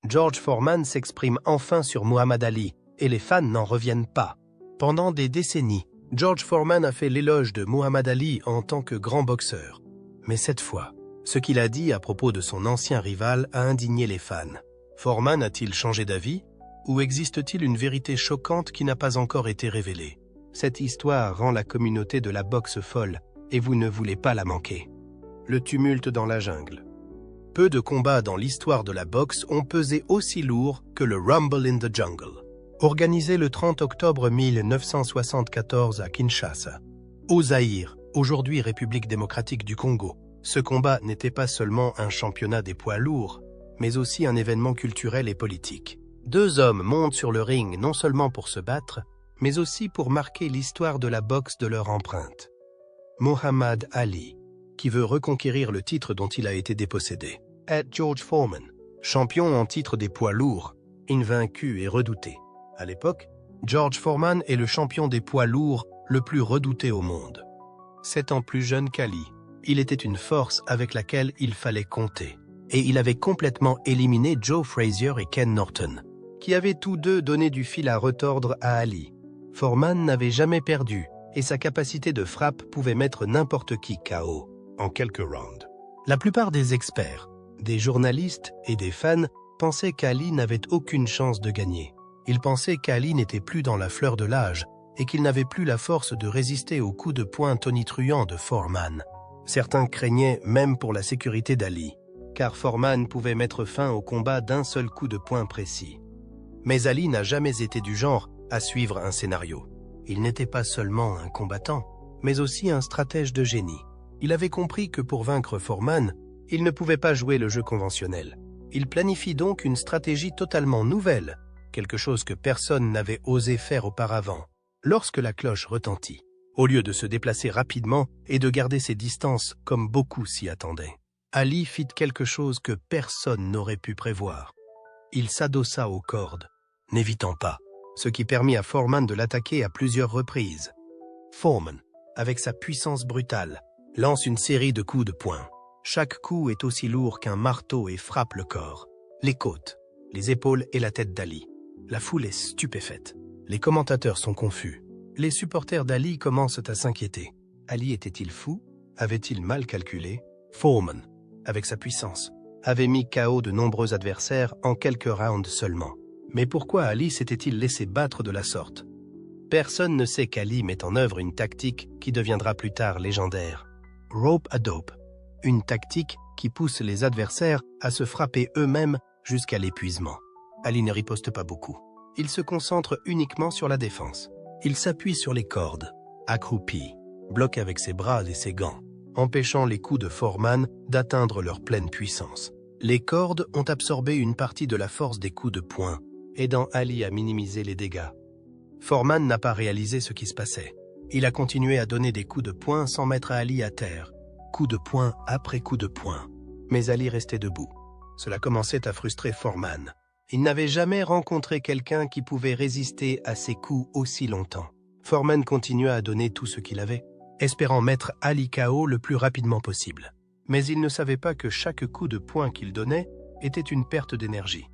George Foreman s'exprime enfin sur Muhammad Ali, et les fans n'en reviennent pas. Pendant des décennies, George Foreman a fait l'éloge de Muhammad Ali en tant que grand boxeur. Mais cette fois, ce qu'il a dit à propos de son ancien rival a indigné les fans. Foreman a-t-il changé d'avis? Ou existe-t-il une vérité choquante qui n'a pas encore été révélée? Cette histoire rend la communauté de la boxe folle, et vous ne voulez pas la manquer. Le tumulte dans la jungle. Peu de combats dans l'histoire de la boxe ont pesé aussi lourd que le Rumble in the Jungle. Organisé le 30 octobre 1974 à Kinshasa, au Zaïre, aujourd'hui République démocratique du Congo, ce combat n'était pas seulement un championnat des poids lourds, mais aussi un événement culturel et politique. Deux hommes montent sur le ring non seulement pour se battre, mais aussi pour marquer l'histoire de la boxe de leur empreinte. Muhammad Ali, qui veut reconquérir le titre dont il a été dépossédé. Et George Foreman, champion en titre des poids lourds, invaincu et redouté. À l'époque, George Foreman est le champion des poids lourds le plus redouté au monde. 7 ans plus jeune qu'Ali, il était une force avec laquelle il fallait compter. Et il avait complètement éliminé Joe Frazier et Ken Norton, qui avaient tous deux donné du fil à retordre à Ali. Foreman n'avait jamais perdu, et sa capacité de frappe pouvait mettre n'importe qui KO en quelques rounds. La plupart des experts, des journalistes et des fans pensaient qu'Ali n'avait aucune chance de gagner. Ils pensaient qu'Ali n'était plus dans la fleur de l'âge et qu'il n'avait plus la force de résister aux coups de poing tonitruants de Foreman. Certains craignaient même pour la sécurité d'Ali, car Foreman pouvait mettre fin au combat d'un seul coup de poing précis. Mais Ali n'a jamais été du genre à suivre un scénario. Il n'était pas seulement un combattant, mais aussi un stratège de génie. Il avait compris que pour vaincre Foreman, il ne pouvait pas jouer le jeu conventionnel. Il planifie donc une stratégie totalement nouvelle, quelque chose que personne n'avait osé faire auparavant. Lorsque la cloche retentit, au lieu de se déplacer rapidement et de garder ses distances comme beaucoup s'y attendaient, Ali fit quelque chose que personne n'aurait pu prévoir. Il s'adossa aux cordes, n'évitant pas, ce qui permit à Foreman de l'attaquer à plusieurs reprises. Foreman, avec sa puissance brutale, lance une série de coups de poing. Chaque coup est aussi lourd qu'un marteau et frappe le corps, les côtes, les épaules et la tête d'Ali. La foule est stupéfaite. Les commentateurs sont confus. Les supporters d'Ali commencent à s'inquiéter. Ali était-il fou? Avait-il mal calculé? Foreman, avec sa puissance, avait mis KO de nombreux adversaires en quelques rounds seulement. Mais pourquoi Ali s'était-il laissé battre de la sorte? Personne ne sait qu'Ali met en œuvre une tactique qui deviendra plus tard légendaire. Rope a dope, une tactique qui pousse les adversaires à se frapper eux-mêmes jusqu'à l'épuisement. Ali ne riposte pas beaucoup. Il se concentre uniquement sur la défense. Il s'appuie sur les cordes, accroupi, bloque avec ses bras et ses gants, empêchant les coups de Foreman d'atteindre leur pleine puissance. Les cordes ont absorbé une partie de la force des coups de poing, aidant Ali à minimiser les dégâts. Foreman n'a pas réalisé ce qui se passait. Il a continué à donner des coups de poing sans mettre Ali à terre, coup de poing après coup de poing. Mais Ali restait debout. Cela commençait à frustrer Foreman. Il n'avait jamais rencontré quelqu'un qui pouvait résister à ces coups aussi longtemps. Foreman continua à donner tout ce qu'il avait, espérant mettre Ali KO le plus rapidement possible. Mais il ne savait pas que chaque coup de poing qu'il donnait était une perte d'énergie.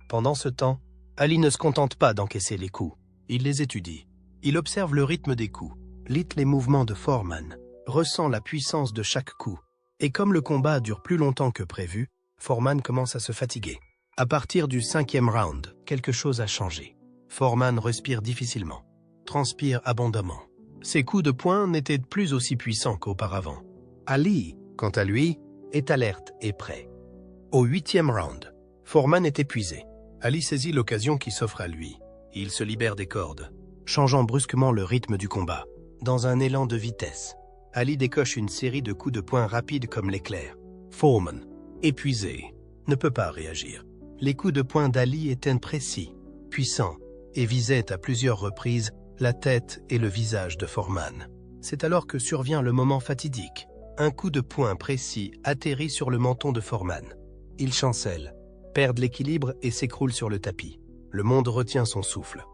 Pendant ce temps, Ali ne se contente pas d'encaisser les coups. Il les étudie. Il observe le rythme des coups, lit les mouvements de Foreman, ressent la puissance de chaque coup. Et comme le combat dure plus longtemps que prévu, Foreman commence à se fatiguer. À partir du 5e round, quelque chose a changé. Foreman respire difficilement, transpire abondamment. Ses coups de poing n'étaient plus aussi puissants qu'auparavant. Ali, quant à lui, est alerte et prêt. Au 8e round, Foreman est épuisé. Ali saisit l'occasion qui s'offre à lui. Il se libère des cordes, changeant brusquement le rythme du combat. Dans un élan de vitesse, Ali décoche une série de coups de poing rapides comme l'éclair. Foreman, épuisé, ne peut pas réagir. Les coups de poing d'Ali étaient précis, puissants, et visaient à plusieurs reprises la tête et le visage de Foreman. C'est alors que survient le moment fatidique. Un coup de poing précis atterrit sur le menton de Foreman. Il chancelle, perd l'équilibre et s'écroule sur le tapis. Le monde retient son souffle.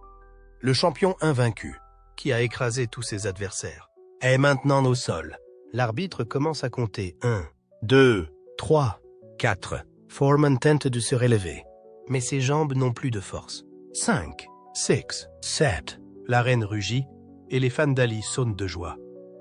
Le champion invaincu, qui a écrasé tous ses adversaires, est maintenant au sol. L'arbitre commence à compter 1, 2, 3, 4. Foreman tente de se relever, mais ses jambes n'ont plus de force. 5, 6, 7. La reine rugit et les fans d'Ali sautent de joie.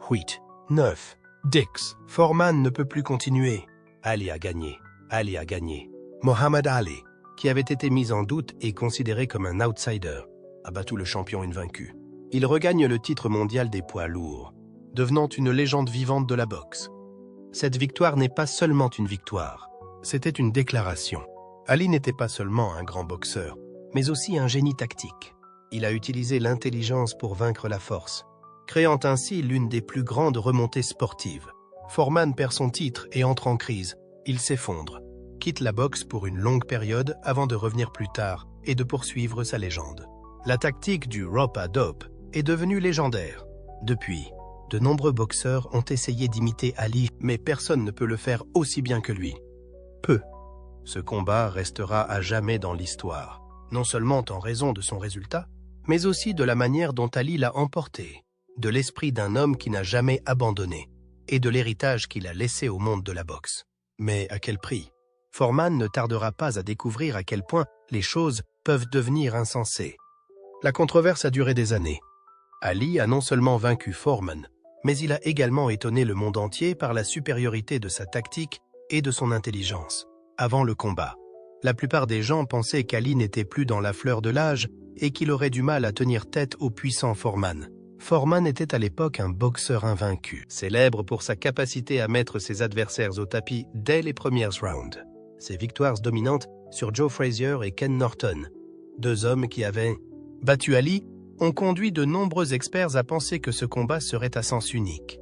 8, 9, 10. Foreman ne peut plus continuer. Ali a gagné. Ali a gagné. Muhammad Ali, qui avait été mis en doute et considéré comme un outsider, a battu le champion invaincu. Il regagne le titre mondial des poids lourds, devenant une légende vivante de la boxe. Cette victoire n'est pas seulement une victoire, c'était une déclaration. Ali n'était pas seulement un grand boxeur, mais aussi un génie tactique. Il a utilisé l'intelligence pour vaincre la force, créant ainsi l'une des plus grandes remontées sportives. Foreman perd son titre et entre en crise. Il s'effondre, quitte la boxe pour une longue période avant de revenir plus tard et de poursuivre sa légende. La tactique du rope-a-dope est devenue légendaire. Depuis, de nombreux boxeurs ont essayé d'imiter Ali, mais personne ne peut le faire aussi bien que lui. Peu. Ce combat restera à jamais dans l'histoire, non seulement en raison de son résultat, mais aussi de la manière dont Ali l'a emporté, de l'esprit d'un homme qui n'a jamais abandonné, et de l'héritage qu'il a laissé au monde de la boxe. Mais à quel prix? Foreman ne tardera pas à découvrir à quel point les choses peuvent devenir insensées. La controverse a duré des années. Ali a non seulement vaincu Foreman, mais il a également étonné le monde entier par la supériorité de sa tactique et de son intelligence. Avant le combat, la plupart des gens pensaient qu'Ali n'était plus dans la fleur de l'âge et qu'il aurait du mal à tenir tête au puissant Foreman. Foreman était à l'époque un boxeur invaincu, célèbre pour sa capacité à mettre ses adversaires au tapis dès les premières rounds. Ses victoires dominantes sur Joe Frazier et Ken Norton, deux hommes qui avaient battu Ali, ont conduit de nombreux experts à penser que ce combat serait à sens unique.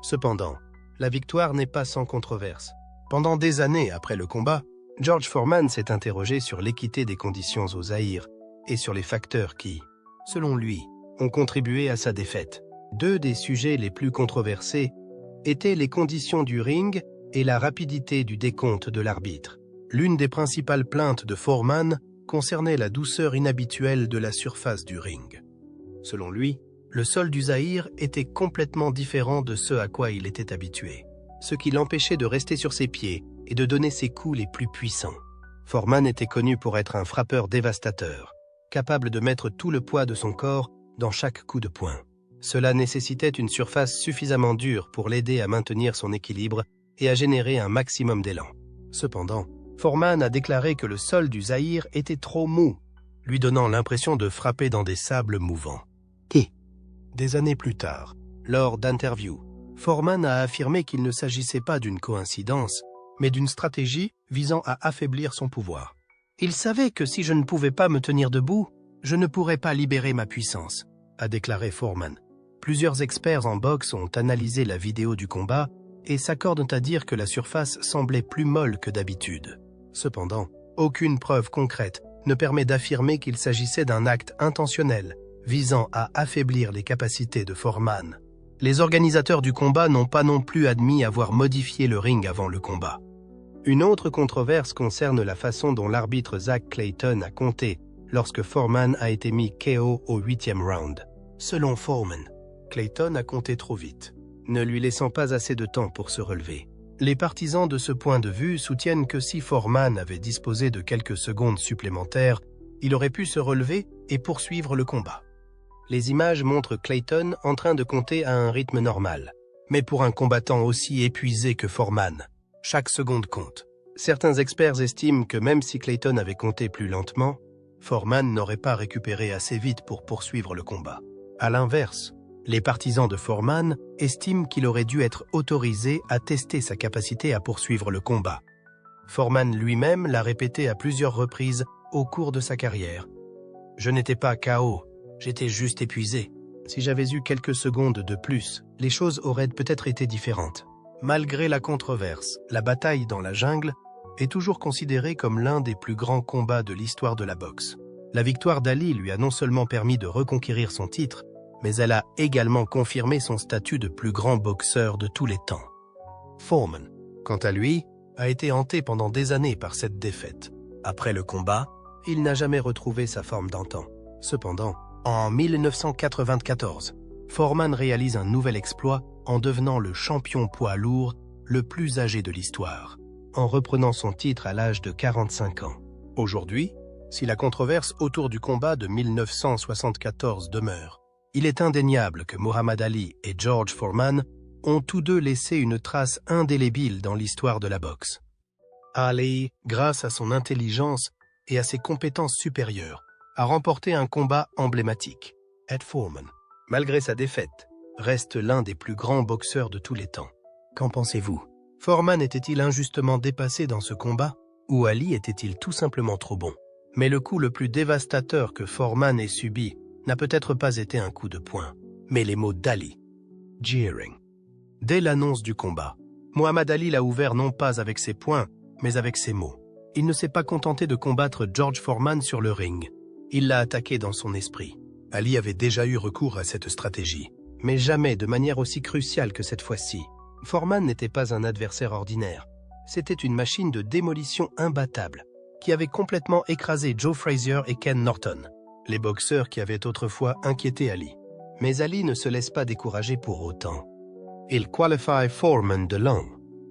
Cependant, la victoire n'est pas sans controverse. Pendant des années après le combat, George Foreman s'est interrogé sur l'équité des conditions au Zaïre et sur les facteurs qui, selon lui, ont contribué à sa défaite. Deux des sujets les plus controversés étaient les conditions du ring et la rapidité du décompte de l'arbitre. L'une des principales plaintes de Foreman concernait la douceur inhabituelle de la surface du ring. Selon lui, le sol du Zaïre était complètement différent de ce à quoi il était habitué, ce qui l'empêchait de rester sur ses pieds et de donner ses coups les plus puissants. Foreman était connu pour être un frappeur dévastateur, capable de mettre tout le poids de son corps dans chaque coup de poing. Cela nécessitait une surface suffisamment dure pour l'aider à maintenir son équilibre et à générer un maximum d'élan. Cependant, Foreman a déclaré que le sol du Zaïre était trop mou, lui donnant l'impression de frapper dans des sables mouvants. Des années plus tard, lors d'interviews, Foreman a affirmé qu'il ne s'agissait pas d'une coïncidence, mais d'une stratégie visant à affaiblir son pouvoir. Il savait que si je ne pouvais pas me tenir debout, je ne pourrais pas libérer ma puissance, a déclaré Foreman. Plusieurs experts en boxe ont analysé la vidéo du combat et s'accordent à dire que la surface semblait plus molle que d'habitude. Cependant, aucune preuve concrète ne permet d'affirmer qu'il s'agissait d'un acte intentionnel visant à affaiblir les capacités de Foreman. Les organisateurs du combat n'ont pas non plus admis avoir modifié le ring avant le combat. Une autre controverse concerne la façon dont l'arbitre Zach Clayton a compté lorsque Foreman a été mis KO au 8e round. Selon Foreman, Clayton a compté trop vite, ne lui laissant pas assez de temps pour se relever. Les partisans de ce point de vue soutiennent que si Foreman avait disposé de quelques secondes supplémentaires, il aurait pu se relever et poursuivre le combat. Les images montrent Clayton en train de compter à un rythme normal. Mais pour un combattant aussi épuisé que Foreman, chaque seconde compte. Certains experts estiment que même si Clayton avait compté plus lentement, Foreman n'aurait pas récupéré assez vite pour poursuivre le combat. À l'inverse, les partisans de Foreman estiment qu'il aurait dû être autorisé à tester sa capacité à poursuivre le combat. Foreman lui-même l'a répété à plusieurs reprises au cours de sa carrière. « Je n'étais pas KO, j'étais juste épuisé. Si j'avais eu quelques secondes de plus, les choses auraient peut-être été différentes. » Malgré la controverse, la bataille dans la jungle est toujours considérée comme l'un des plus grands combats de l'histoire de la boxe. La victoire d'Ali lui a non seulement permis de reconquérir son titre, mais elle a également confirmé son statut de plus grand boxeur de tous les temps. Foreman, quant à lui, a été hanté pendant des années par cette défaite. Après le combat, il n'a jamais retrouvé sa forme d'antan. Cependant, en 1994, Foreman réalise un nouvel exploit en devenant le champion poids lourd le plus âgé de l'histoire, en reprenant son titre à l'âge de 45 ans. Aujourd'hui, si la controverse autour du combat de 1974 demeure, il est indéniable que Muhammad Ali et George Foreman ont tous deux laissé une trace indélébile dans l'histoire de la boxe. Ali, grâce à son intelligence et à ses compétences supérieures, a remporté un combat emblématique. Ed Foreman, malgré sa défaite, reste l'un des plus grands boxeurs de tous les temps. Qu'en pensez-vous? Foreman était-il injustement dépassé dans ce combat, ou Ali était-il tout simplement trop bon? Mais le coup le plus dévastateur que Foreman ait subi n'a peut-être pas été un coup de poing, mais les mots d'Ali. Jeering. Dès l'annonce du combat, Muhammad Ali l'a ouvert non pas avec ses poings, mais avec ses mots. Il ne s'est pas contenté de combattre George Foreman sur le ring. Il l'a attaqué dans son esprit. Ali avait déjà eu recours à cette stratégie, mais jamais de manière aussi cruciale que cette fois-ci. Foreman n'était pas un adversaire ordinaire. C'était une machine de démolition imbattable, qui avait complètement écrasé Joe Frazier et Ken Norton, les boxeurs qui avaient autrefois inquiété Ali. Mais Ali ne se laisse pas décourager pour autant. Il qualifie Foreman de lent,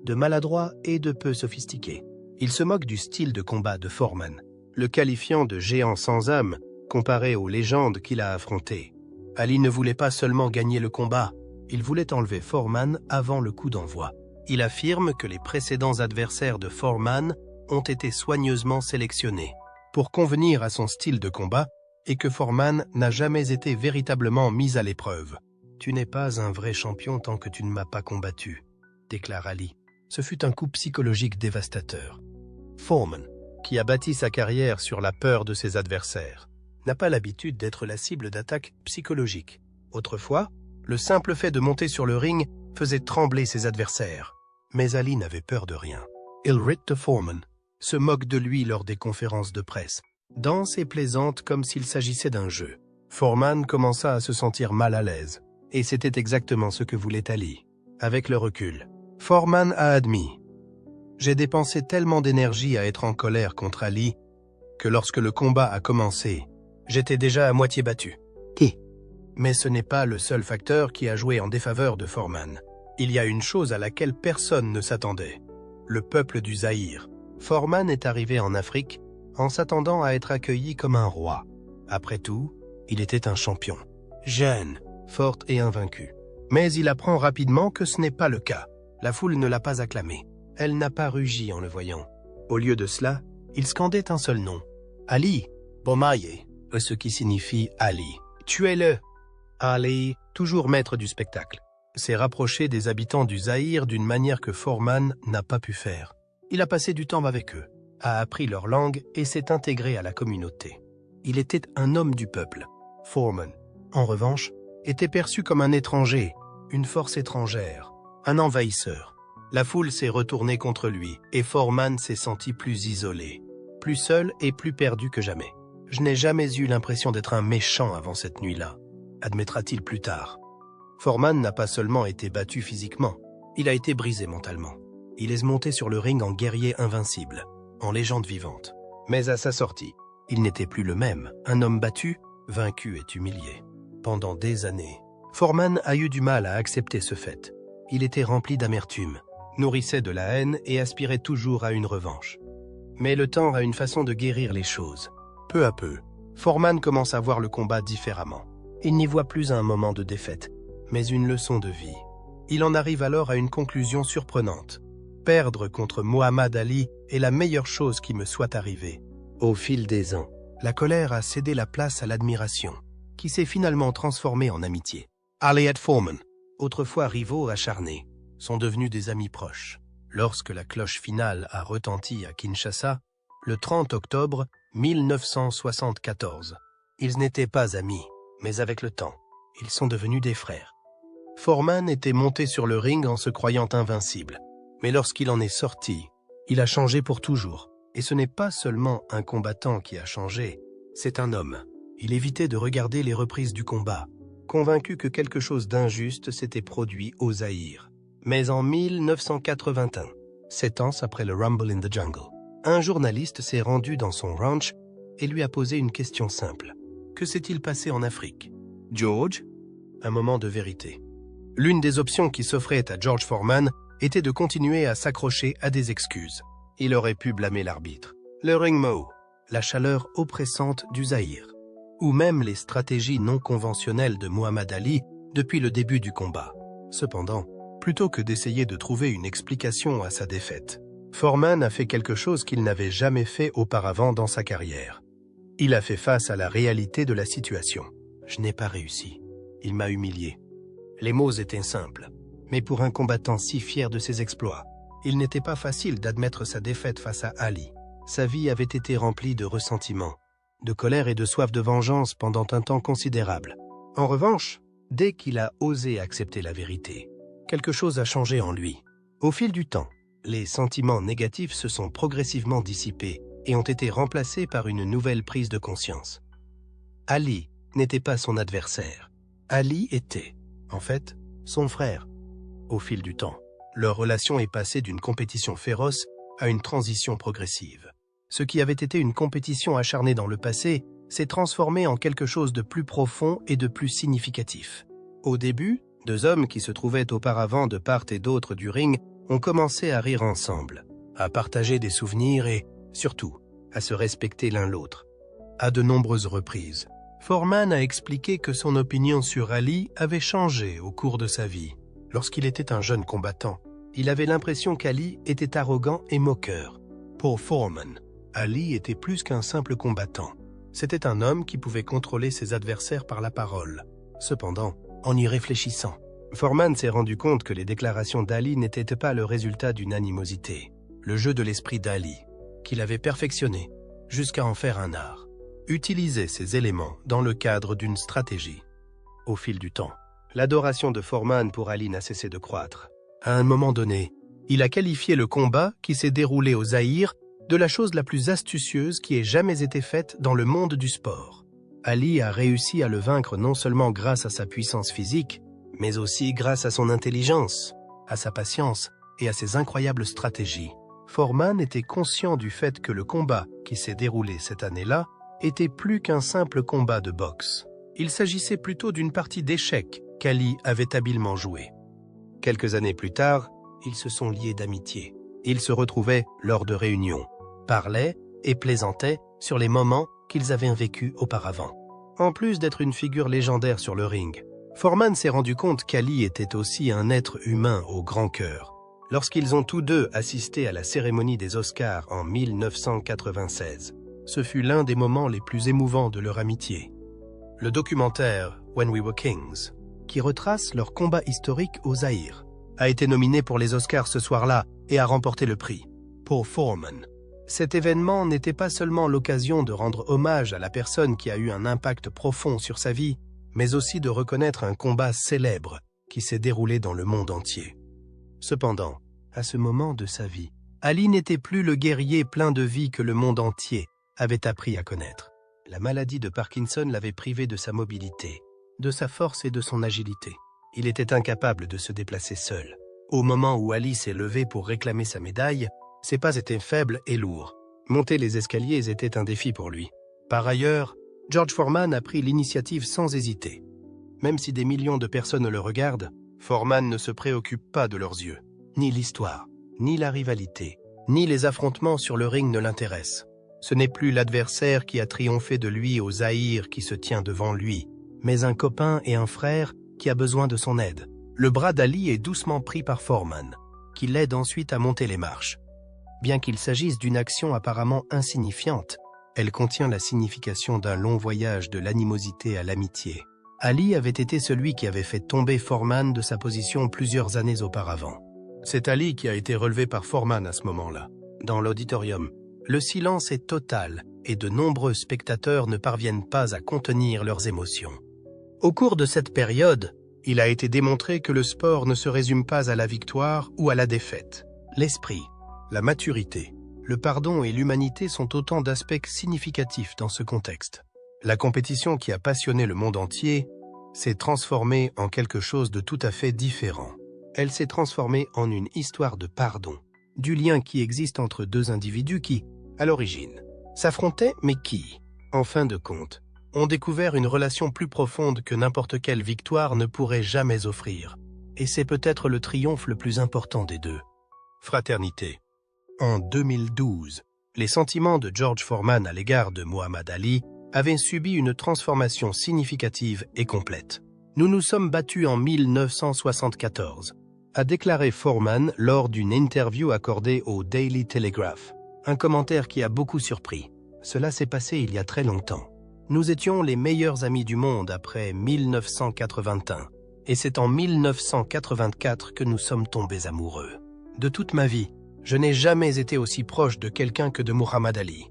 de maladroit et de peu sophistiqué. Il se moque du style de combat de Foreman, le qualifiant de géant sans âme comparé aux légendes qu'il a affrontées. Ali ne voulait pas seulement gagner le combat, il voulait enlever Foreman avant le coup d'envoi. Il affirme que les précédents adversaires de Foreman ont été soigneusement sélectionnés pour convenir à son style de combat et que Foreman n'a jamais été véritablement mis à l'épreuve. « Tu n'es pas un vrai champion tant que tu ne m'as pas combattu », déclare Ali. Ce fut un coup psychologique dévastateur. Foreman, qui a bâti sa carrière sur la peur de ses adversaires, n'a pas l'habitude d'être la cible d'attaques psychologiques. Autrefois, le simple fait de monter sur le ring faisait trembler ses adversaires. Mais Ali n'avait peur de rien. Il rit de Foreman, se moque de lui lors des conférences de presse, danse et plaisante comme s'il s'agissait d'un jeu. Foreman commença à se sentir mal à l'aise, et c'était exactement ce que voulait Ali. Avec le recul, Foreman a admis « J'ai dépensé tellement d'énergie à être en colère contre Ali que lorsque le combat a commencé, j'étais déjà à moitié battu. » Mais ce n'est pas le seul facteur qui a joué en défaveur de Foreman. Il y a une chose à laquelle personne ne s'attendait. Le peuple du Zaïre. Foreman est arrivé en Afrique en s'attendant à être accueilli comme un roi. Après tout, il était un champion. Jeune, forte et invaincu. Mais il apprend rapidement que ce n'est pas le cas. La foule ne l'a pas acclamé. Elle n'a pas rugi en le voyant. Au lieu de cela, il scandait un seul nom. Ali, Bomaye, ce qui signifie Ali. Tuez-le! Ali, toujours maître du spectacle, s'est rapproché des habitants du Zaïre d'une manière que Foreman n'a pas pu faire. Il a passé du temps avec eux, a appris leur langue et s'est intégré à la communauté. Il était un homme du peuple. Foreman, en revanche, était perçu comme un étranger, une force étrangère, un envahisseur. La foule s'est retournée contre lui et Foreman s'est senti plus isolé, plus seul et plus perdu que jamais. « Je n'ai jamais eu l'impression d'être un méchant avant cette nuit-là », admettra-t-il plus tard. Foreman n'a pas seulement été battu physiquement, il a été brisé mentalement. Il est monté sur le ring en guerrier invincible, en légende vivante. Mais à sa sortie, il n'était plus le même, un homme battu, vaincu et humilié. Pendant des années, Foreman a eu du mal à accepter ce fait. Il était rempli d'amertume, nourrissait de la haine et aspirait toujours à une revanche. Mais le temps a une façon de guérir les choses. Peu à peu, Foreman commence à voir le combat différemment. Il n'y voit plus un moment de défaite, mais une leçon de vie. Il en arrive alors à une conclusion surprenante. Perdre contre Muhammad Ali est la meilleure chose qui me soit arrivée. Au fil des ans, la colère a cédé la place à l'admiration, qui s'est finalement transformée en amitié. Ali et Foreman, autrefois rivaux acharnés, sont devenus des amis proches. Lorsque la cloche finale a retenti à Kinshasa, le 30 octobre 1974, ils n'étaient pas amis, mais avec le temps, ils sont devenus des frères. Foreman était monté sur le ring en se croyant invincible, mais lorsqu'il en est sorti, il a changé pour toujours. Et ce n'est pas seulement un combattant qui a changé, c'est un homme. Il évitait de regarder les reprises du combat, convaincu que quelque chose d'injuste s'était produit au Zaïre. Mais en 1981, 7 ans après le Rumble in the Jungle, un journaliste s'est rendu dans son ranch et lui a posé une question simple. Que s'est-il passé en Afrique? George? Un moment de vérité. L'une des options qui s'offrait à George Foreman était de continuer à s'accrocher à des excuses. Il aurait pu blâmer l'arbitre, le ring mo, la chaleur oppressante du Zaïre, ou même les stratégies non conventionnelles de Muhammad Ali depuis le début du combat. Cependant, plutôt que d'essayer de trouver une explication à sa défaite, Foreman a fait quelque chose qu'il n'avait jamais fait auparavant dans sa carrière. Il a fait face à la réalité de la situation. « Je n'ai pas réussi. Il m'a humilié. » Les mots étaient simples, mais pour un combattant si fier de ses exploits, il n'était pas facile d'admettre sa défaite face à Ali. Sa vie avait été remplie de ressentiment, de colère et de soif de vengeance pendant un temps considérable. En revanche, dès qu'il a osé accepter la vérité, quelque chose a changé en lui. Au fil du temps, les sentiments négatifs se sont progressivement dissipés et ont été remplacés par une nouvelle prise de conscience. Ali n'était pas son adversaire. Ali était, en fait, son frère. Au fil du temps, leur relation est passée d'une compétition féroce à une transition progressive. Ce qui avait été une compétition acharnée dans le passé s'est transformé en quelque chose de plus profond et de plus significatif. Au début, deux hommes qui se trouvaient auparavant de part et d'autre du ring ont commencé à rire ensemble, à partager des souvenirs et, surtout, à se respecter l'un l'autre. À de nombreuses reprises, Foreman a expliqué que son opinion sur Ali avait changé au cours de sa vie. Lorsqu'il était un jeune combattant, il avait l'impression qu'Ali était arrogant et moqueur. Pour Foreman, Ali était plus qu'un simple combattant. C'était un homme qui pouvait contrôler ses adversaires par la parole. Cependant, en y réfléchissant, Foreman s'est rendu compte que les déclarations d'Ali n'étaient pas le résultat d'une animosité. Le jeu de l'esprit d'Ali, qu'il avait perfectionné jusqu'à en faire un art, utilisait ces éléments dans le cadre d'une stratégie. Au fil du temps, l'adoration de Foreman pour Ali n'a cessé de croître. À un moment donné, il a qualifié le combat qui s'est déroulé au Zaïre de la chose la plus astucieuse qui ait jamais été faite dans le monde du sport. Ali a réussi à le vaincre non seulement grâce à sa puissance physique, mais aussi grâce à son intelligence, à sa patience et à ses incroyables stratégies. Foreman était conscient du fait que le combat qui s'est déroulé cette année-là était plus qu'un simple combat de boxe. Il s'agissait plutôt d'une partie d'échecs qu'Ali avait habilement jouée. Quelques années plus tard, ils se sont liés d'amitié. Ils se retrouvaient lors de réunions, parlaient et plaisantaient sur les moments qu'ils avaient vécus auparavant. En plus d'être une figure légendaire sur le ring, Foreman s'est rendu compte qu'Ali était aussi un être humain au grand cœur. Lorsqu'ils ont tous deux assisté à la cérémonie des Oscars en 1996, ce fut l'un des moments les plus émouvants de leur amitié. Le documentaire When We Were Kings, qui retrace leur combat historique au Zaïre, a été nominé pour les Oscars ce soir-là et a remporté le prix. Pour Foreman, cet événement n'était pas seulement l'occasion de rendre hommage à la personne qui a eu un impact profond sur sa vie, mais aussi de reconnaître un combat célèbre qui s'est déroulé dans le monde entier. Cependant, à ce moment de sa vie, Ali n'était plus le guerrier plein de vie que le monde entier avait appris à connaître. La maladie de Parkinson l'avait privé de sa mobilité, de sa force et de son agilité. Il était incapable de se déplacer seul. Au moment où Ali s'est levé pour réclamer sa médaille, ses pas étaient faibles et lourds. Monter les escaliers était un défi pour lui. Par ailleurs, George Foreman a pris l'initiative sans hésiter. Même si des millions de personnes le regardent, Foreman ne se préoccupe pas de leurs yeux. Ni l'histoire, ni la rivalité, ni les affrontements sur le ring ne l'intéressent. Ce n'est plus l'adversaire qui a triomphé de lui au Zaïre qui se tient devant lui, mais un copain et un frère qui a besoin de son aide. Le bras d'Ali est doucement pris par Foreman, qui l'aide ensuite à monter les marches. Bien qu'il s'agisse d'une action apparemment insignifiante, elle contient la signification d'un long voyage de l'animosité à l'amitié. Ali avait été celui qui avait fait tomber Foreman de sa position plusieurs années auparavant. C'est Ali qui a été relevé par Foreman à ce moment-là. Dans l'auditorium, le silence est total et de nombreux spectateurs ne parviennent pas à contenir leurs émotions. Au cours de cette période, il a été démontré que le sport ne se résume pas à la victoire ou à la défaite. L'esprit, la maturité, le pardon et l'humanité sont autant d'aspects significatifs dans ce contexte. La compétition qui a passionné le monde entier s'est transformée en quelque chose de tout à fait différent. Elle s'est transformée en une histoire de pardon, du lien qui existe entre deux individus qui, à l'origine, s'affrontaient mais qui, en fin de compte, ont découvert une relation plus profonde que n'importe quelle victoire ne pourrait jamais offrir. Et c'est peut-être le triomphe le plus important des deux. Fraternité. En 2012, Les sentiments de George Foreman à l'égard de Muhammad Ali avaient subi une transformation significative et complète. « Nous nous sommes battus en 1974 », a déclaré Foreman lors d'une interview accordée au Daily Telegraph. Un commentaire qui a beaucoup surpris. Cela s'est passé il y a très longtemps. Nous étions les meilleurs amis du monde après 1981. Et c'est en 1984 que nous sommes tombés amoureux. De toute ma vie, je n'ai jamais été aussi proche de quelqu'un que de Muhammad Ali.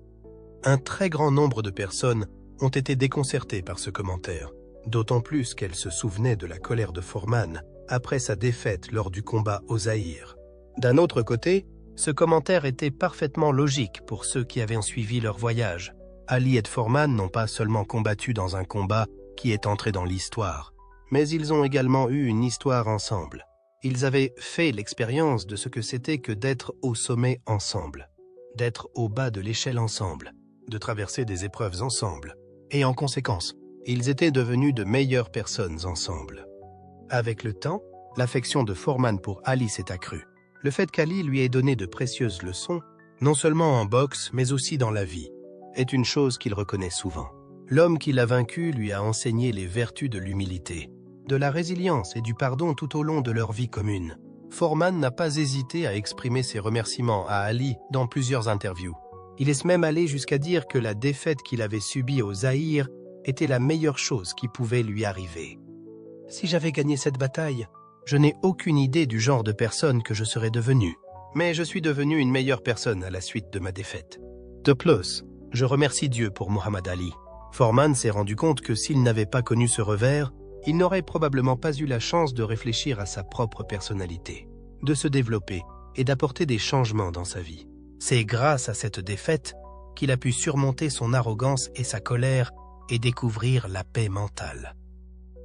Un très grand nombre de personnes ont été déconcertées par ce commentaire, d'autant plus qu'elles se souvenaient de la colère de Foreman après sa défaite lors du combat au Zaïre. D'un autre côté, ce commentaire était parfaitement logique pour ceux qui avaient suivi leur voyage. Ali et Foreman n'ont pas seulement combattu dans un combat qui est entré dans l'histoire, mais ils ont également eu une histoire ensemble. Ils avaient fait l'expérience de ce que c'était que d'être au sommet ensemble, d'être au bas de l'échelle ensemble, de traverser des épreuves ensemble. Et en conséquence, ils étaient devenus de meilleures personnes ensemble. Avec le temps, l'affection de Foreman pour Ali s'est accrue. Le fait qu'Ali lui ait donné de précieuses leçons, non seulement en boxe mais aussi dans la vie, est une chose qu'il reconnaît souvent. L'homme qui l'a vaincu lui a enseigné les vertus de l'humilité, de la résilience et du pardon tout au long de leur vie commune. Foreman n'a pas hésité à exprimer ses remerciements à Ali dans plusieurs interviews. Il est même allé jusqu'à dire que la défaite qu'il avait subie au Zaïre était la meilleure chose qui pouvait lui arriver. « Si j'avais gagné cette bataille, je n'ai aucune idée du genre de personne que je serais devenu. Mais je suis devenu une meilleure personne à la suite de ma défaite. De plus, je remercie Dieu pour Muhammad Ali. » Foreman s'est rendu compte que s'il n'avait pas connu ce revers, il n'aurait probablement pas eu la chance de réfléchir à sa propre personnalité, de se développer et d'apporter des changements dans sa vie. C'est grâce à cette défaite qu'il a pu surmonter son arrogance et sa colère et découvrir la paix mentale.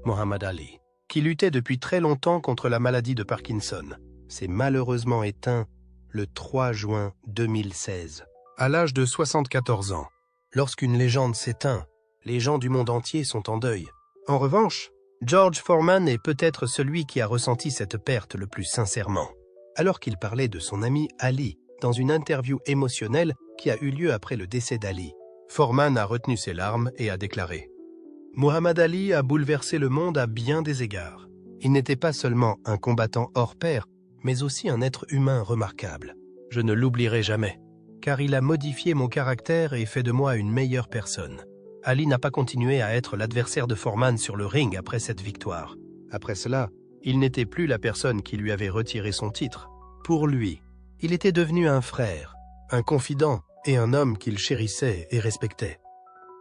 Muhammad Ali, qui luttait depuis très longtemps contre la maladie de Parkinson, s'est malheureusement éteint le 3 juin 2016, à l'âge de 74 ans. Lorsqu'une légende s'éteint, les gens du monde entier sont en deuil. En revanche, George Foreman est peut-être celui qui a ressenti cette perte le plus sincèrement. Alors qu'il parlait de son ami Ali dans une interview émotionnelle qui a eu lieu après le décès d'Ali, Foreman a retenu ses larmes et a déclaré « Muhammad Ali a bouleversé le monde à bien des égards. Il n'était pas seulement un combattant hors pair, mais aussi un être humain remarquable. Je ne l'oublierai jamais, car il a modifié mon caractère et fait de moi une meilleure personne. » Ali n'a pas continué à être l'adversaire de Foreman sur le ring après cette victoire. Après cela, il n'était plus la personne qui lui avait retiré son titre. Pour lui, il était devenu un frère, un confident et un homme qu'il chérissait et respectait.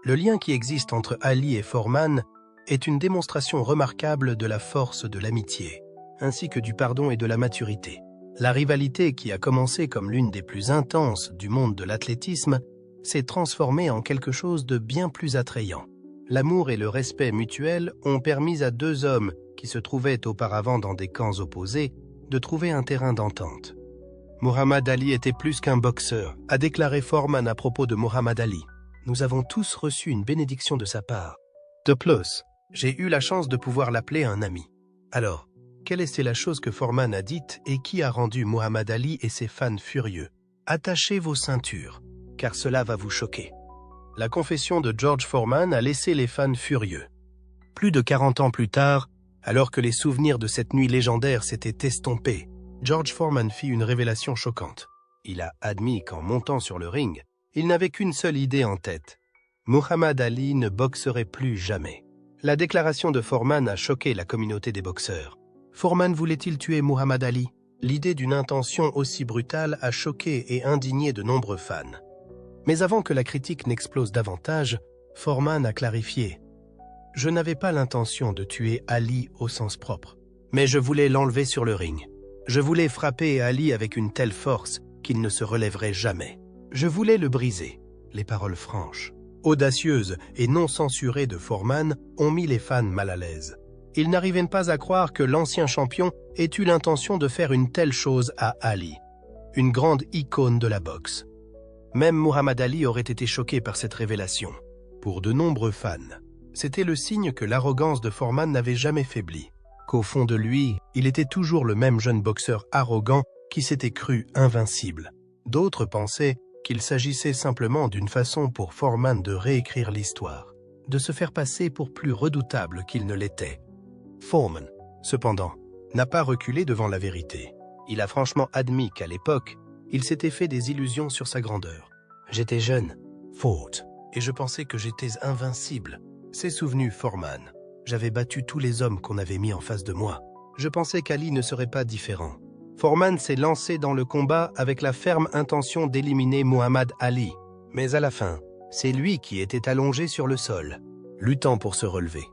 Le lien qui existe entre Ali et Foreman est une démonstration remarquable de la force de l'amitié, ainsi que du pardon et de la maturité. La rivalité qui a commencé comme l'une des plus intenses du monde de l'athlétisme s'est transformée en quelque chose de bien plus attrayant. L'amour et le respect mutuel ont permis à deux hommes qui se trouvaient auparavant dans des camps opposés de trouver un terrain d'entente. Muhammad Ali était plus qu'un boxeur, a déclaré Foreman à propos de Muhammad Ali. Nous avons tous reçu une bénédiction de sa part. De plus, j'ai eu la chance de pouvoir l'appeler un ami. Alors, quelle était la chose que Foreman a dite et qui a rendu Muhammad Ali et ses fans furieux? Attachez vos ceintures, car cela va vous choquer. La confession de George Foreman a laissé les fans furieux. Plus de 40 ans plus tard, alors que les souvenirs de cette nuit légendaire s'étaient estompés, George Foreman fit une révélation choquante. Il a admis qu'en montant sur le ring, il n'avait qu'une seule idée en tête. Muhammad Ali ne boxerait plus jamais. La déclaration de Foreman a choqué la communauté des boxeurs. Foreman voulait-il tuer Muhammad Ali? L'idée d'une intention aussi brutale a choqué et indigné de nombreux fans. Mais avant que la critique n'explose davantage, Foreman a clarifié « Je n'avais pas l'intention de tuer Ali au sens propre, mais je voulais l'enlever sur le ring. Je voulais frapper Ali avec une telle force qu'il ne se relèverait jamais. Je voulais le briser. » Les paroles franches, audacieuses et non censurées de Foreman ont mis les fans mal à l'aise. Ils n'arrivaient pas à croire que l'ancien champion ait eu l'intention de faire une telle chose à Ali, une grande icône de la boxe. Même Muhammad Ali aurait été choqué par cette révélation. Pour de nombreux fans, c'était le signe que l'arrogance de Foreman n'avait jamais faibli, qu'au fond de lui, il était toujours le même jeune boxeur arrogant qui s'était cru invincible. D'autres pensaient qu'il s'agissait simplement d'une façon pour Foreman de réécrire l'histoire, de se faire passer pour plus redoutable qu'il ne l'était. Foreman, cependant, n'a pas reculé devant la vérité. Il a franchement admis qu'à l'époque, il s'était fait des illusions sur sa grandeur. « J'étais jeune, Ford, et je pensais que j'étais invincible », s'est souvenu Foreman. « J'avais battu tous les hommes qu'on avait mis en face de moi. Je pensais qu'Ali ne serait pas différent. » Foreman s'est lancé dans le combat avec la ferme intention d'éliminer Muhammad Ali. Mais à la fin, c'est lui qui était allongé sur le sol, luttant pour se relever.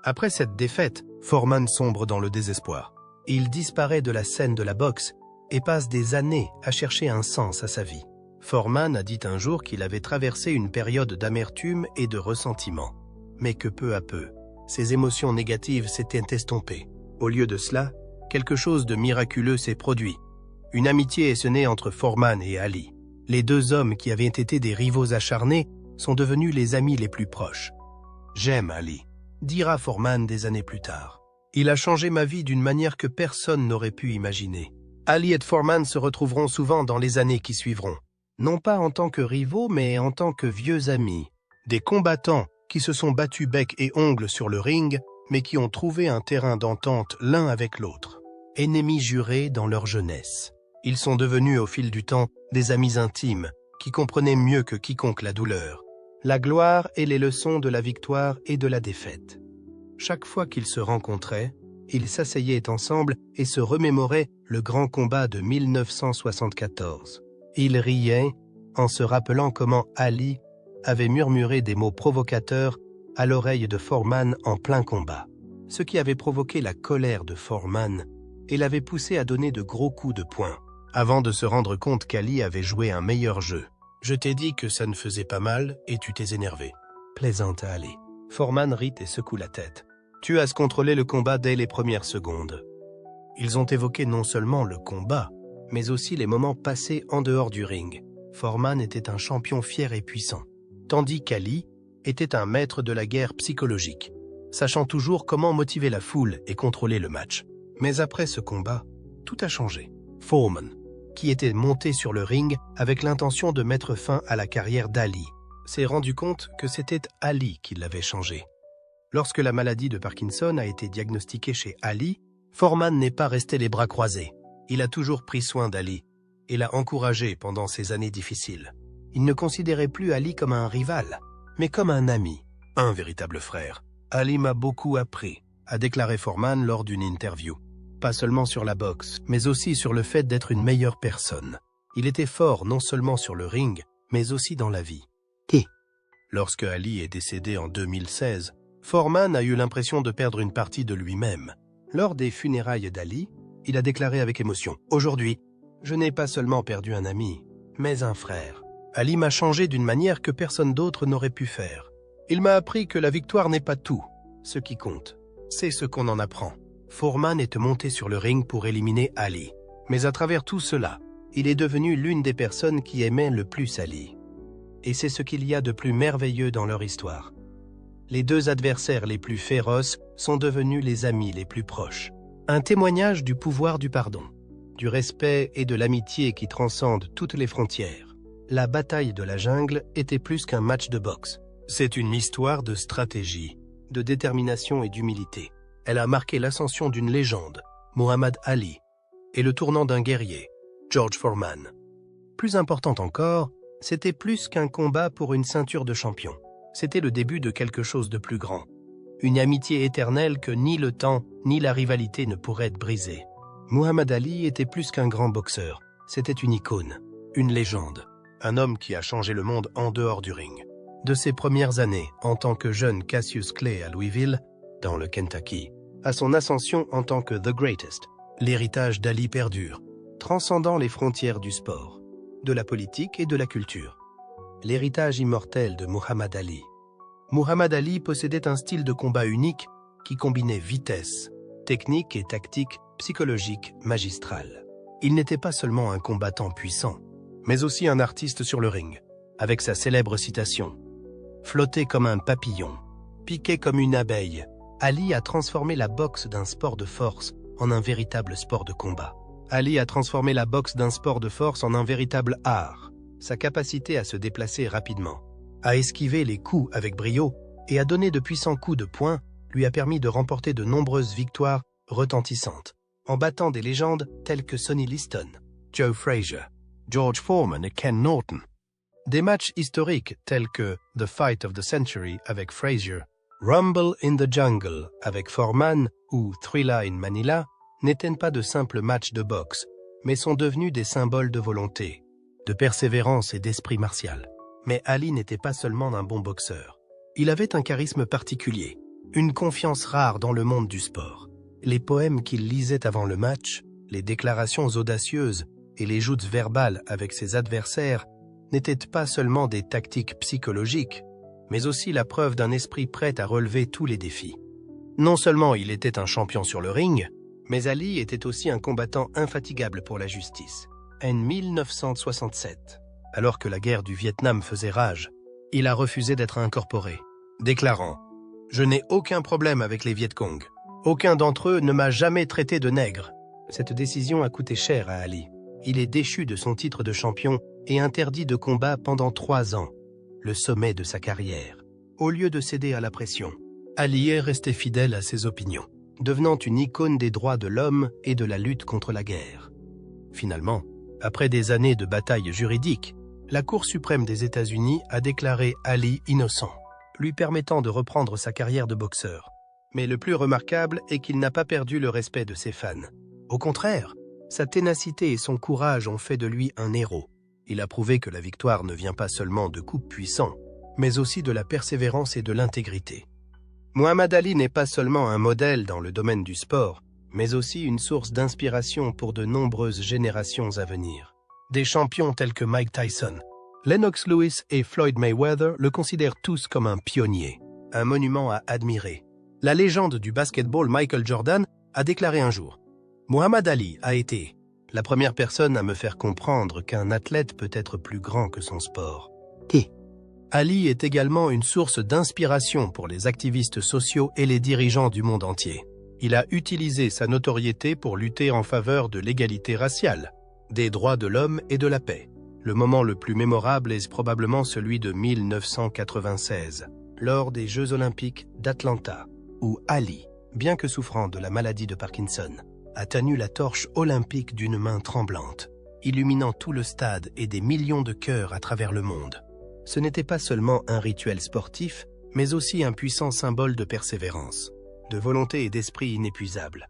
Après cette défaite, Foreman sombre dans le désespoir. Il disparaît de la scène de la boxe et passe des années à chercher un sens à sa vie. Foreman a dit un jour qu'il avait traversé une période d'amertume et de ressentiment, mais que peu à peu, ses émotions négatives s'étaient estompées. Au lieu de cela, quelque chose de miraculeux s'est produit. Une amitié est née entre Foreman et Ali. Les deux hommes qui avaient été des rivaux acharnés sont devenus les amis les plus proches. « J'aime Ali », dira Foreman des années plus tard. « Il a changé ma vie d'une manière que personne n'aurait pu imaginer. » Ali et Foreman se retrouveront souvent dans les années qui suivront. Non pas en tant que rivaux, mais en tant que vieux amis. Des combattants qui se sont battus bec et ongles sur le ring, mais qui ont trouvé un terrain d'entente l'un avec l'autre. Ennemis jurés dans leur jeunesse. Ils sont devenus au fil du temps des amis intimes qui comprenaient mieux que quiconque la douleur, la gloire et les leçons de la victoire et de la défaite. Chaque fois qu'ils se rencontraient, ils s'asseyaient ensemble et se remémoraient le grand combat de 1974. Ils riaient en se rappelant comment Ali avait murmuré des mots provocateurs à l'oreille de Foreman en plein combat, ce qui avait provoqué la colère de Foreman et l'avait poussé à donner de gros coups de poing, avant de se rendre compte qu'Ali avait joué un meilleur jeu. « Je t'ai dit que ça ne faisait pas mal et tu t'es énervé. » plaisante Ali. Foreman rit et secoue la tête. « Tu as contrôlé le combat dès les premières secondes. » Ils ont évoqué non seulement le combat, mais aussi les moments passés en dehors du ring. Foreman était un champion fier et puissant, tandis qu'Ali était un maître de la guerre psychologique, sachant toujours comment motiver la foule et contrôler le match. Mais après ce combat, tout a changé. Foreman, qui était monté sur le ring avec l'intention de mettre fin à la carrière d'Ali, s'est rendu compte que c'était Ali qui l'avait changé. Lorsque la maladie de Parkinson a été diagnostiquée chez Ali, Foreman n'est pas resté les bras croisés. Il a toujours pris soin d'Ali et l'a encouragé pendant ces années difficiles. Il ne considérait plus Ali comme un rival, mais comme un ami, un véritable frère. « Ali m'a beaucoup appris », a déclaré Foreman lors d'une interview. Pas seulement sur la boxe, mais aussi sur le fait d'être une meilleure personne. Il était fort non seulement sur le ring, mais aussi dans la vie. Et lorsque Ali est décédé en 2016, Foreman a eu l'impression de perdre une partie de lui-même. Lors des funérailles d'Ali, il a déclaré avec émotion « Aujourd'hui, je n'ai pas seulement perdu un ami, mais un frère. Ali m'a changé d'une manière que personne d'autre n'aurait pu faire. Il m'a appris que la victoire n'est pas tout. Ce qui compte, c'est ce qu'on en apprend. » Foreman est monté sur le ring pour éliminer Ali. Mais à travers tout cela, il est devenu l'une des personnes qui aimaient le plus Ali. Et c'est ce qu'il y a de plus merveilleux dans leur histoire. Les deux adversaires les plus féroces sont devenus les amis les plus proches. Un témoignage du pouvoir du pardon, du respect et de l'amitié qui transcendent toutes les frontières. La bataille de la jungle était plus qu'un match de boxe. C'est une histoire de stratégie, de détermination et d'humilité. Elle a marqué l'ascension d'une légende, Muhammad Ali, et le tournant d'un guerrier, George Foreman. Plus important encore, c'était plus qu'un combat pour une ceinture de champion. C'était le début de quelque chose de plus grand. Une amitié éternelle que ni le temps ni la rivalité ne pourraient briser. Muhammad Ali était plus qu'un grand boxeur. C'était une icône, une légende. Un homme qui a changé le monde en dehors du ring. De ses premières années en tant que jeune Cassius Clay à Louisville, dans le Kentucky, à son ascension en tant que The Greatest, l'héritage d'Ali perdure, transcendant les frontières du sport, de la politique et de la culture. L'héritage immortel de Muhammad Ali. Muhammad Ali possédait un style de combat unique qui combinait vitesse, technique et tactique psychologique magistrale. Il n'était pas seulement un combattant puissant, mais aussi un artiste sur le ring, avec sa célèbre citation « Flotter comme un papillon, piquer comme une abeille », Ali a transformé la boxe d'un sport de force en un véritable sport de combat. Ali a transformé la boxe d'un sport de force en un véritable art, sa capacité à se déplacer rapidement, à esquiver les coups avec brio et à donner de puissants coups de poing lui a permis de remporter de nombreuses victoires retentissantes, en battant des légendes telles que Sonny Liston, Joe Frazier, George Foreman et Ken Norton. Des matchs historiques tels que The Fight of the Century avec Frazier, Rumble in the Jungle avec Foreman ou Thrilla in Manila n'étaient pas de simples matchs de boxe, mais sont devenus des symboles de volonté, de persévérance et d'esprit martial. Mais Ali n'était pas seulement un bon boxeur. Il avait un charisme particulier, une confiance rare dans le monde du sport. Les poèmes qu'il lisait avant le match, les déclarations audacieuses et les joutes verbales avec ses adversaires n'étaient pas seulement des tactiques psychologiques, mais aussi la preuve d'un esprit prêt à relever tous les défis. Non seulement il était un champion sur le ring, mais Ali était aussi un combattant infatigable pour la justice. En 1967, alors que la guerre du Vietnam faisait rage, il a refusé d'être incorporé, déclarant « Je n'ai aucun problème avec les Viet Cong. Aucun d'entre eux ne m'a jamais traité de nègre. » Cette décision a coûté cher à Ali. Il est déchu de son titre de champion et interdit de combat pendant 3 ans, le sommet de sa carrière. Au lieu de céder à la pression, Ali est resté fidèle à ses opinions, devenant une icône des droits de l'homme et de la lutte contre la guerre. Finalement, après des années de batailles juridiques, la Cour suprême des États-Unis a déclaré Ali innocent, lui permettant de reprendre sa carrière de boxeur. Mais le plus remarquable est qu'il n'a pas perdu le respect de ses fans. Au contraire, sa ténacité et son courage ont fait de lui un héros. Il a prouvé que la victoire ne vient pas seulement de coups puissants, mais aussi de la persévérance et de l'intégrité. Muhammad Ali n'est pas seulement un modèle dans le domaine du sport, mais aussi une source d'inspiration pour de nombreuses générations à venir. Des champions tels que Mike Tyson, Lennox Lewis et Floyd Mayweather le considèrent tous comme un pionnier, un monument à admirer. La légende du basketball Michael Jordan a déclaré un jour « Muhammad Ali a été la première personne à me faire comprendre qu'un athlète peut être plus grand que son sport. » Ali est également une source d'inspiration pour les activistes sociaux et les dirigeants du monde entier. Il a utilisé sa notoriété pour lutter en faveur de l'égalité raciale, des droits de l'homme et de la paix. Le moment le plus mémorable est probablement celui de 1996, lors des Jeux olympiques d'Atlanta, où Ali, bien que souffrant de la maladie de Parkinson, a tenu la torche olympique d'une main tremblante, illuminant tout le stade et des millions de cœurs à travers le monde. Ce n'était pas seulement un rituel sportif, mais aussi un puissant symbole de persévérance, de volonté et d'esprit inépuisable.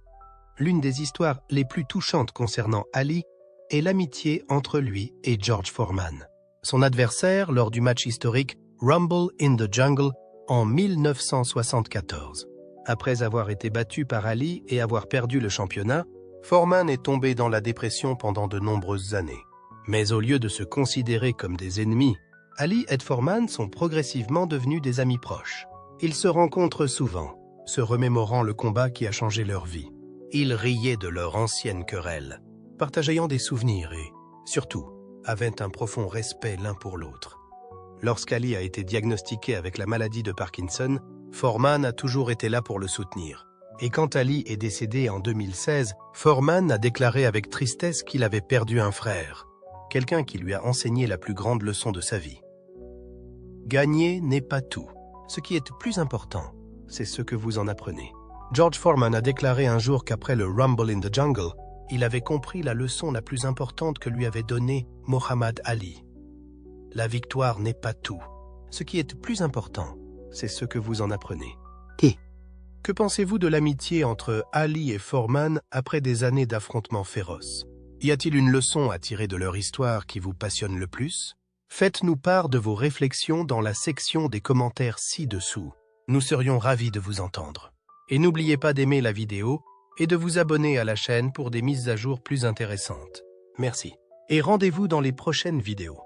L'une des histoires les plus touchantes concernant Ali est l'amitié entre lui et George Foreman, son adversaire lors du match historique Rumble in the Jungle en 1974. Après avoir été battu par Ali et avoir perdu le championnat, Foreman est tombé dans la dépression pendant de nombreuses années. Mais au lieu de se considérer comme des ennemis, Ali et Foreman sont progressivement devenus des amis proches. Ils se rencontrent souvent, se remémorant le combat qui a changé leur vie. Ils riaient de leur ancienne querelle, partageant des souvenirs et, surtout, avaient un profond respect l'un pour l'autre. Lorsqu'Ali a été diagnostiqué avec la maladie de Parkinson, Foreman a toujours été là pour le soutenir. Et quand Ali est décédé en 2016, Foreman a déclaré avec tristesse qu'il avait perdu un frère, quelqu'un qui lui a enseigné la plus grande leçon de sa vie. Gagner n'est pas tout. Ce qui est plus important, c'est ce que vous en apprenez. George Foreman a déclaré un jour qu'après le Rumble in the Jungle, il avait compris la leçon la plus importante que lui avait donnée Muhammad Ali. La victoire n'est pas tout. Ce qui est plus important, c'est ce que vous en apprenez. Que pensez-vous de l'amitié entre Ali et Foreman après des années d'affrontements féroces? Y a-t-il une leçon à tirer de leur histoire qui vous passionne le plus? Faites-nous part de vos réflexions dans la section des commentaires ci-dessous. Nous serions ravis de vous entendre. Et n'oubliez pas d'aimer la vidéo et de vous abonner à la chaîne pour des mises à jour plus intéressantes. Merci. Et rendez-vous dans les prochaines vidéos.